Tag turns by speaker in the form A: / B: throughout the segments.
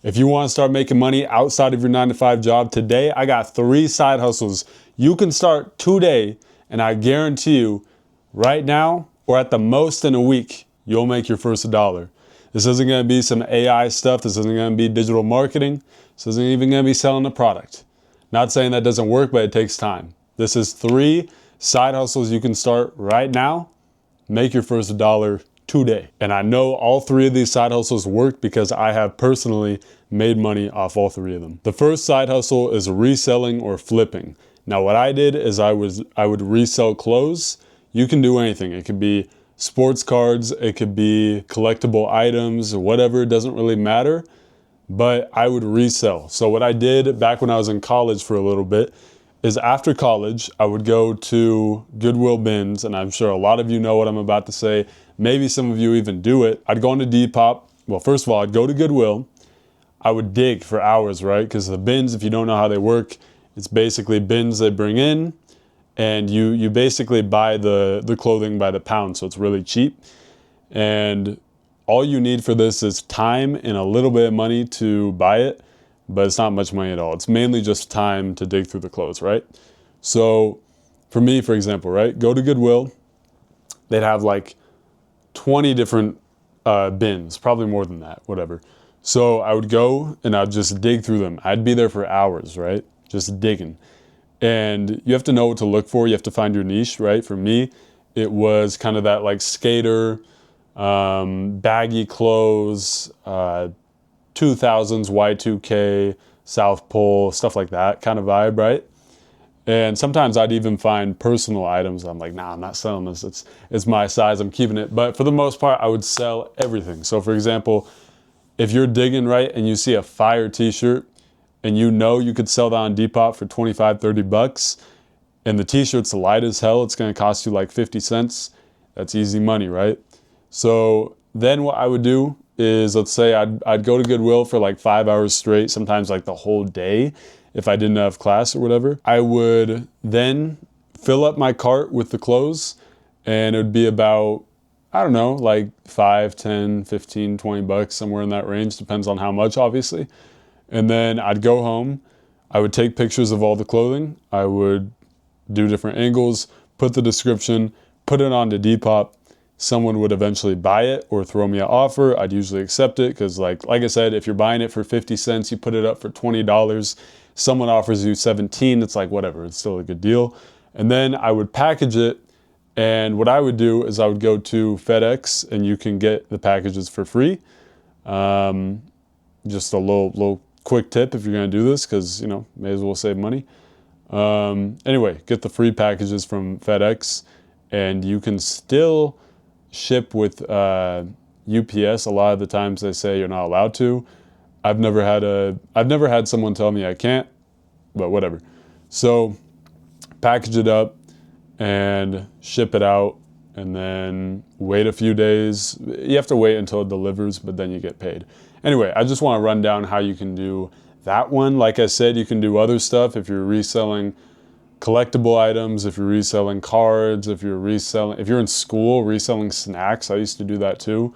A: If you want to start making money outside of your 9 to 5 job today, I got 3 side hustles you can start today, and I guarantee you right now or at the most in a week, you'll make your first $1. This isn't going to be some AI stuff. This isn't going to be digital marketing. This isn't even going to be selling a product. Not saying that doesn't work, but it takes time. This is 3 side hustles you can start right now. Make your first $1 today. And I know all 3 of these side hustles work because I have personally made money off all 3 of them. The first side hustle is reselling or flipping. Now what I did is I would resell clothes. You can do anything. It could be sports cards, it could be collectible items, whatever, it doesn't really matter. But I would resell. So what I did back when I was in college for a little bit is after college, I would go to Goodwill bins, and I'm sure a lot of you know what I'm about to say. Maybe some of you even do it. I'd go into Depop. Well, first of all, I'd go to Goodwill. I would dig for hours, right? Because the bins, if you don't know how they work, it's basically bins they bring in, and you basically buy the clothing by the pound, so it's really cheap. And all you need for this is time and a little bit of money to buy it, but it's not much money at all. It's mainly just time to dig through the clothes, right? So for me, for example, right, go to Goodwill. They'd have like 20 different bins, probably more than that, whatever. So I would go and I'd just dig through them. I'd be there for hours, right? Just digging. And you have to know what to look for. You have to find your niche, right? For me, it was kind of that like skater, baggy clothes, 2000s, Y2K, South Pole, stuff like that kind of vibe, right? And sometimes I'd even find personal items. I'm like, nah, I'm not selling this. It's my size, I'm keeping it. But for the most part, I would sell everything. So for example, if you're digging right and you see a fire t-shirt and you know you could sell that on Depop for 25, 30 bucks, and the t-shirt's light as hell, it's gonna cost you like 50 cents. That's easy money, right? So then what I would do is, let's say I'd go to Goodwill for like 5 hours straight, sometimes like the whole day if I didn't have class or whatever. I would then fill up my cart with the clothes, and it would be about, I don't know, like 5, 10, 15, 20 bucks, somewhere in that range, depends on how much, obviously. And then I'd go home, I would take pictures of all the clothing, I would do different angles, put the description, put it onto Depop. Someone would eventually buy it or throw me an offer. I'd usually accept it because like I said, if you're buying it for 50 cents, you put it up for $20, someone offers you 17, it's like whatever, it's still a good deal. And then I would package it, and what I would do is I would go to FedEx, and you can get the packages for free. Just a little quick tip if you're going to do this, because, you know, may as well save money. Anyway, get the free packages from FedEx, and you can still ship with UPS. A lot of the times they say you're not allowed to. I've never had someone tell me I can't, but whatever. So package it up and ship it out, and then wait a few days. You have to wait until it delivers, but then you get paid. Anyway, I just want to run down how you can do that one. Like I said, you can do other stuff if you're reselling collectible items, if you're reselling cards, if you're in school, reselling snacks. I used to do that too.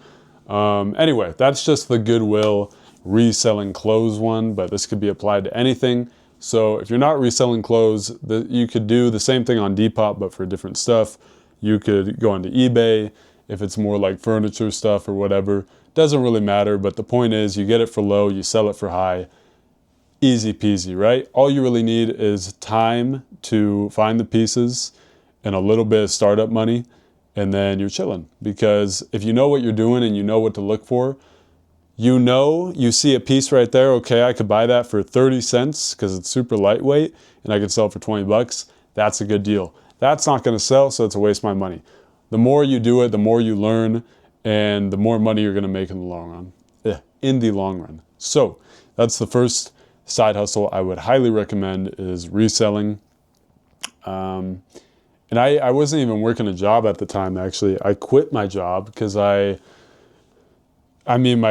A: Anyway, that's just the Goodwill reselling clothes one, but this could be applied to anything. So if you're not reselling clothes, you could do the same thing on Depop, but for different stuff. You could go onto eBay if it's more like furniture stuff or whatever. Doesn't really matter, but the point is you get it for low, you sell it for high. Easy peasy, right? All you really need is time to find the pieces and a little bit of startup money, and then you're chilling. Because if you know what you're doing and you know what to look for, you see a piece right there, okay, I could buy that for 30 cents because it's super lightweight and I could sell it for 20 bucks. That's a good deal. That's not going to sell, so it's a waste of my money. The more you do it, the more you learn, and the more money you're going to make in the long run. So that's the first side hustle I would highly recommend, is reselling. And I wasn't even working a job at the time, actually. I quit my job because my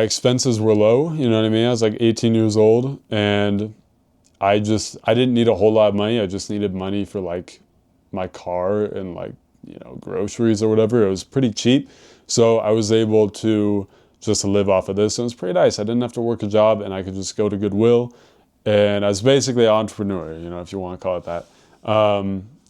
A: expenses were low, you know what I mean? I was like 18 years old, and I didn't need a whole lot of money. I just needed money for like my car and like, you know, groceries or whatever. It was pretty cheap. So I was able to just to live off of this. And it was pretty nice. I didn't have to work a job, and I could just go to Goodwill. And I was basically an entrepreneur, if you want to call it that.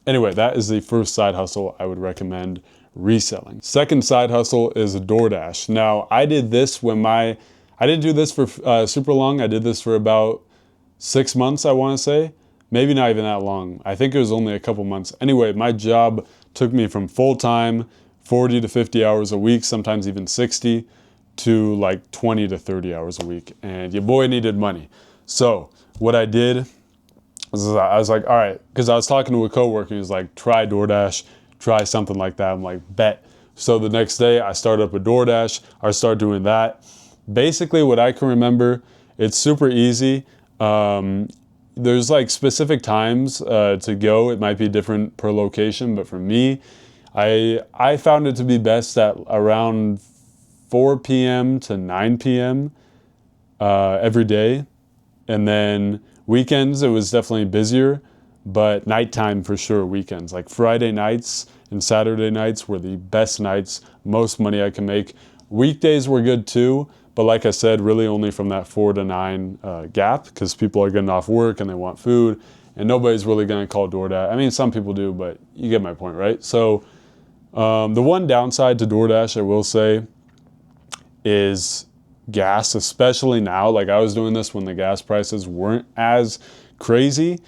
A: Anyway, that is the first side hustle I would recommend reselling. Second side hustle is DoorDash. Now, I did this I didn't do this for super long. I did this for about 6 months, I want to say. Maybe not even that long. I think it was only a couple months. Anyway, my job took me from full-time, 40 to 50 hours a week, sometimes even 60, to like 20 to 30 hours a week. And your boy needed money. So what I did was I was like, all right, because I was talking to a coworker, he was like, try DoorDash, try something like that. I'm like, bet. So the next day I started up a DoorDash. I started doing that. Basically what I can remember, it's super easy. There's like specific times to go. It might be different per location, but for me, I found it to be best at around 4 p.m. to 9 p.m. Every day. And then weekends, it was definitely busier, but nighttime for sure, weekends. Like Friday nights and Saturday nights were the best nights, most money I can make. Weekdays were good too, but like I said, really only from that 4 to 9 gap, because people are getting off work and they want food, and nobody's really gonna call DoorDash. I mean, some people do, but you get my point, right? So the one downside to DoorDash, I will say, is gas, especially now. Like I was doing this when the gas prices weren't as crazy.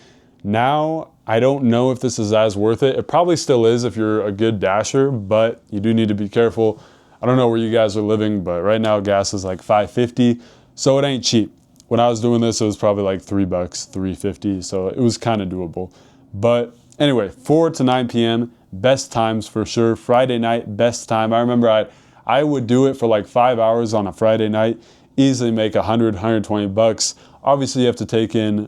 A: Now, I don't know if this is as worth it. It probably still is if you're a good dasher, but you do need to be careful. I don't know where you guys are living, but right now gas is like $5.50, so it ain't cheap. When I was doing this, it was probably like $3, $3.50, so it was kind of doable. But anyway, 4 to 9 p.m., best times for sure. Friday night, best time. I remember I would do it for like 5 hours on a Friday night, easily make $100, $120. Obviously, you have to take in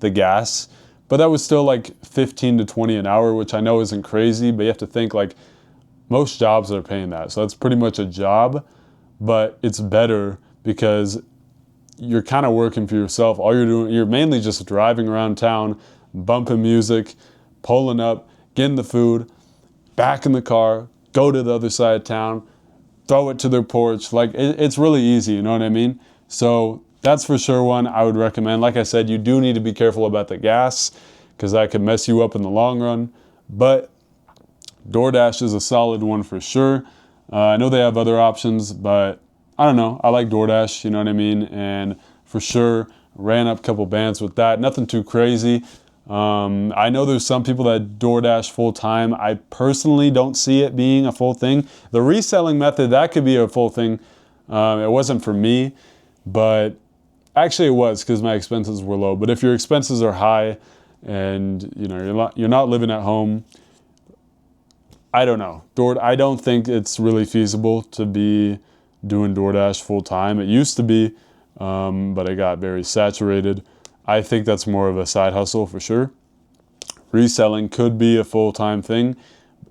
A: the gas, but that was still like 15 to 20 an hour, which I know isn't crazy, but you have to think like most jobs are paying that. So that's pretty much a job, but it's better because you're kind of working for yourself. All you're doing, you're mainly just driving around town, bumping music, pulling up, getting the food, back in the car, go to the other side of town, throw it to their porch. Like it's really easy, you know what I mean? So that's for sure one I would recommend. Like I said, you do need to be careful about the gas because that could mess you up in the long run. But DoorDash is a solid one for sure. I know they have other options, but I don't know. I like DoorDash, you know what I mean? And for sure, ran up a couple bands with that. Nothing too crazy. I know there's some people that DoorDash full time. I personally don't see it being a full thing. The reselling method, that could be a full thing. It wasn't for me, but actually it was because my expenses were low. But if your expenses are high and you're not living at home, I don't know. I don't think it's really feasible to be doing DoorDash full time. It used to be, but it got very saturated. I think that's more of a side hustle for sure. Reselling could be a full-time thing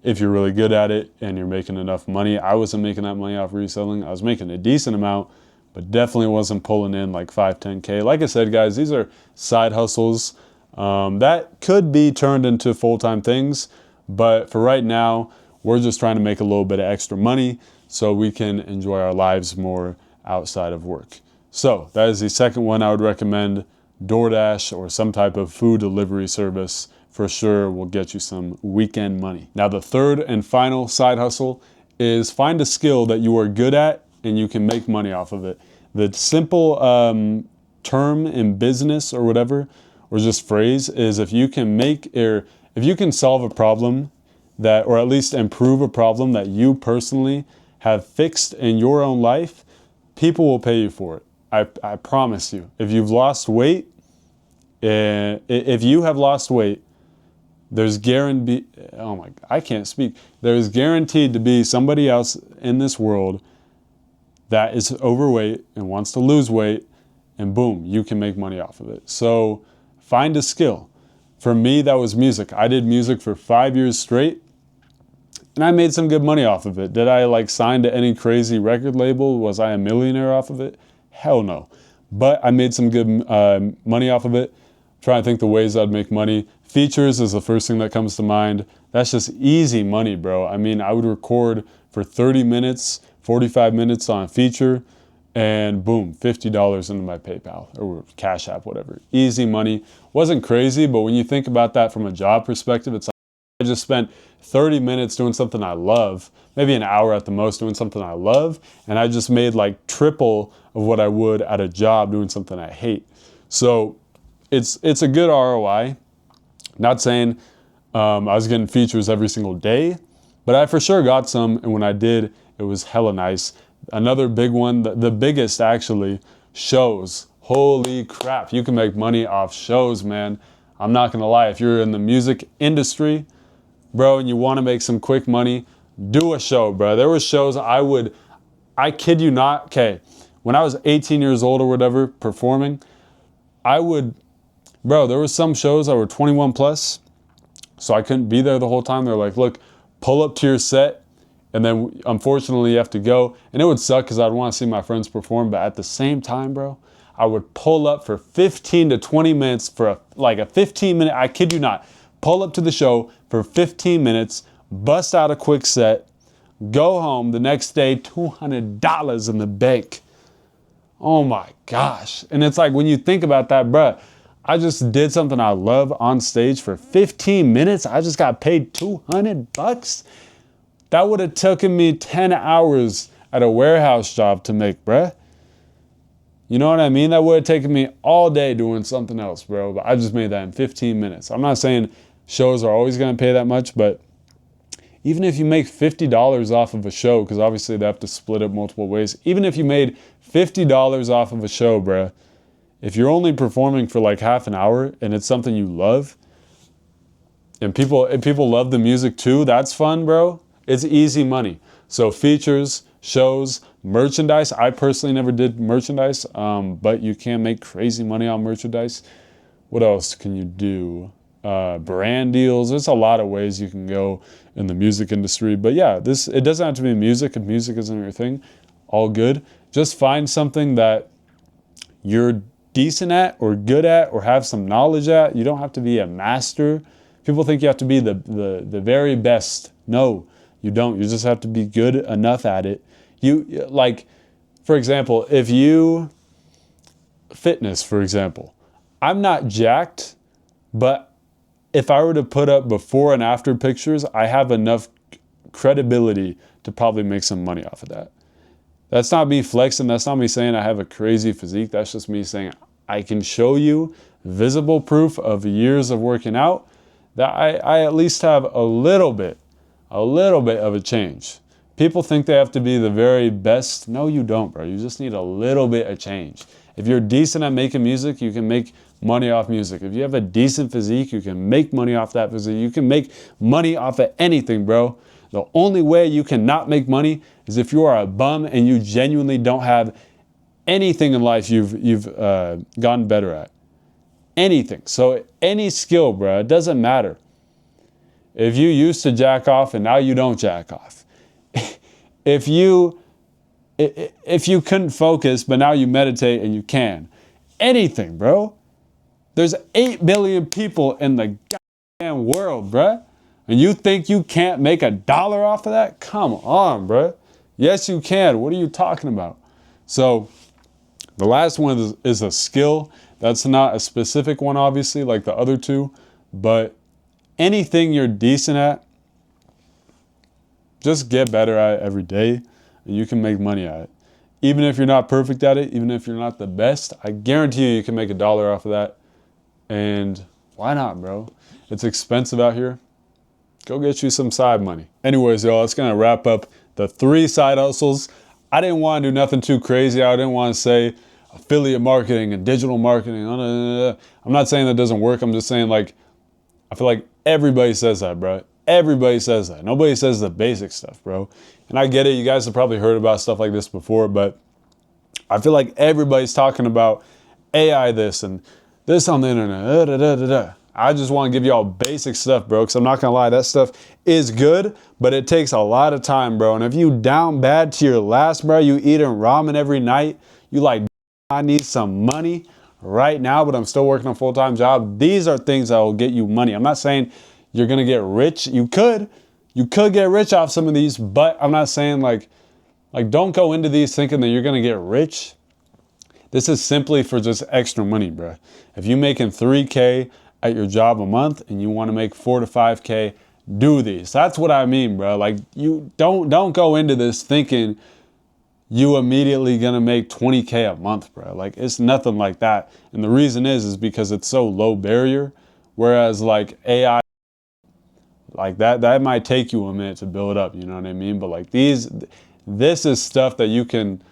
A: if you're really good at it and you're making enough money. I wasn't making that money off reselling. I was making a decent amount, but definitely wasn't pulling in like 5, 10K. Like I said, guys, these are side hustles that could be turned into full-time things. But for right now, we're just trying to make a little bit of extra money so we can enjoy our lives more outside of work. So that is the second one I would recommend. DoorDash or some type of food delivery service for sure will get you some weekend money. Now the third and final side hustle is find a skill that you are good at and you can make money off of it. The simple term in business or whatever, or just phrase, is if you can solve a problem that, or at least improve a problem that you personally have fixed in your own life, people will pay you for it. I promise you. If you've lost weight, if you have lost weight, there's guaranteed, I can't speak. There's guaranteed to be somebody else in this world that is overweight and wants to lose weight, and boom, you can make money off of it. So find a skill. For me, that was music. I did music for 5 years straight, and I made some good money off of it. Did I sign to any crazy record label? Was I a millionaire off of it? Hell no. But I made some good money off of it. Trying to think the ways I'd make money. Features is the first thing that comes to mind. That's just easy money, bro. I mean, I would record for 30 minutes 45 minutes on a feature, and boom, $50 into my PayPal or Cash App, whatever. Easy money. Wasn't crazy, but when you think about that from a job perspective, it's like I just spent 30 minutes doing something I love, maybe an hour at the most doing something I love, and I just made like triple of what I would at a job doing something I hate. So it's a good ROI. Not saying I was getting features every single day, but I for sure got some, and when I did, it was hella nice. Another big one, the biggest actually, shows. Holy crap, you can make money off shows, man. I'm not gonna lie, if you're in the music industry, bro, and you wanna make some quick money, do a show, bro. There were shows I kid you not, okay, when I was 18 years old or whatever, performing, bro, there were some shows that were 21 plus, so I couldn't be there the whole time. They're like, look, pull up to your set, and then unfortunately you have to go. And it would suck because I'd want to see my friends perform, but at the same time, bro, I would pull up for 15 to 20 minutes for a 15-minute, I kid you not, pull up to the show for 15 minutes, bust out a quick set, go home the next day, $200 in the bank. Oh my gosh. And it's like, when you think about that, bruh, I just did something I love on stage for 15 minutes. I just got paid $200. That would have taken me 10 hours at a warehouse job to make, bruh. You know what I mean? That would have taken me all day doing something else, bro. But I just made that in 15 minutes. I'm not saying shows are always going to pay that much, but even if you make $50 off of a show, because obviously they have to split it multiple ways. Even if you made $50 off of a show, bruh, if you're only performing for like half an hour and it's something you love, and people love the music too, that's fun, bro. It's easy money. So features, shows, merchandise. I personally never did merchandise, but you can make crazy money on merchandise. What else can you do? Brand deals. There's a lot of ways you can go in the music industry. But yeah, it doesn't have to be music. If music isn't your thing, all good. Just find something that you're decent at or good at or have some knowledge at. You don't have to be a master. People think you have to be the very best. No, you don't. You just have to be good enough at it. Like, for example, fitness, for example, I'm not jacked, but if I were to put up before and after pictures, I have enough credibility to probably make some money off of that. That's not me flexing. That's not me saying I have a crazy physique. That's just me saying I can show you visible proof of years of working out that I at least have a little bit of a change. People think they have to be the very best. No, you don't, bro. You just need a little bit of change. If you're decent at making music, you can make money off music. If you have a decent physique, you can make money off that physique. You can make money off of anything, bro. The only way you cannot make money is if you are a bum and you genuinely don't have anything in life you've gotten better at. Anything. So any skill, bro, it doesn't matter. If you used to jack off and now you don't jack off. If you couldn't focus but now you meditate and you can. Anything, bro. There's 8 billion people in the goddamn world, bro. And you think you can't make $1 off of that? Come on, bro. Yes, you can. What are you talking about? So the last one is a skill. That's not a specific one, obviously, like the other two. But anything you're decent at, just get better at it every day, and you can make money at it. Even if you're not perfect at it, even if you're not the best, I guarantee you can make $1 off of that. And why not, bro? It's expensive out here. Go get you some side money. Anyways, y'all, that's gonna wrap up the 3 side hustles. I didn't want to do nothing too crazy. I didn't want to say affiliate marketing and digital marketing. I'm not saying that doesn't work. I'm just saying, like, I feel like everybody says that, bro. Everybody says that. Nobody says the basic stuff, bro. And I get it. You guys have probably heard about stuff like this before, but I feel like everybody's talking about AI this and this on the internet. I just want to give y'all basic stuff, bro, because I'm not going to lie, that stuff is good, but it takes a lot of time, bro. And if you down bad to your last, bro, you eating ramen every night, you like, I need some money right now, but I'm still working a full-time job. These are things that will get you money. I'm not saying you're going to get rich. You could get rich off some of these, but I'm not saying like Like, don't go into these thinking that you're gonna get rich. This is simply for just extra money, bro. If you're making 3K at your job a month and you want to make 4 to 5K, do these. That's what I mean, bro. Like, you don't go into this thinking you immediately gonna make 20K a month, bro. Like, it's nothing like that. And the reason is because it's so low barrier. Whereas like AI, like that might take you a minute to build up, you know what I mean? But like this is stuff that you can,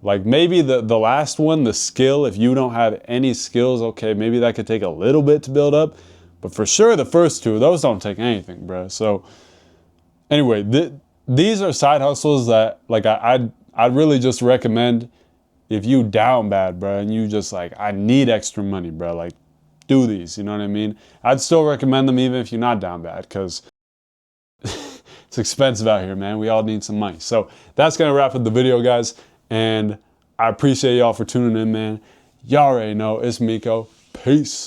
A: like, maybe the last one, the skill, if you don't have any skills, okay, maybe that could take a little bit to build up. But for sure, the first two, those don't take anything, bro. So anyway, these are side hustles that, like, I'd really just recommend if you down bad, bro, and you just like, I need extra money, bro, like, do these, you know what I mean? I'd still recommend them even if you're not down bad, because it's expensive out here, man. We all need some money. So that's going to wrap up the video, guys. And I appreciate y'all for tuning in, man. Y'all already know it's Miko. Peace.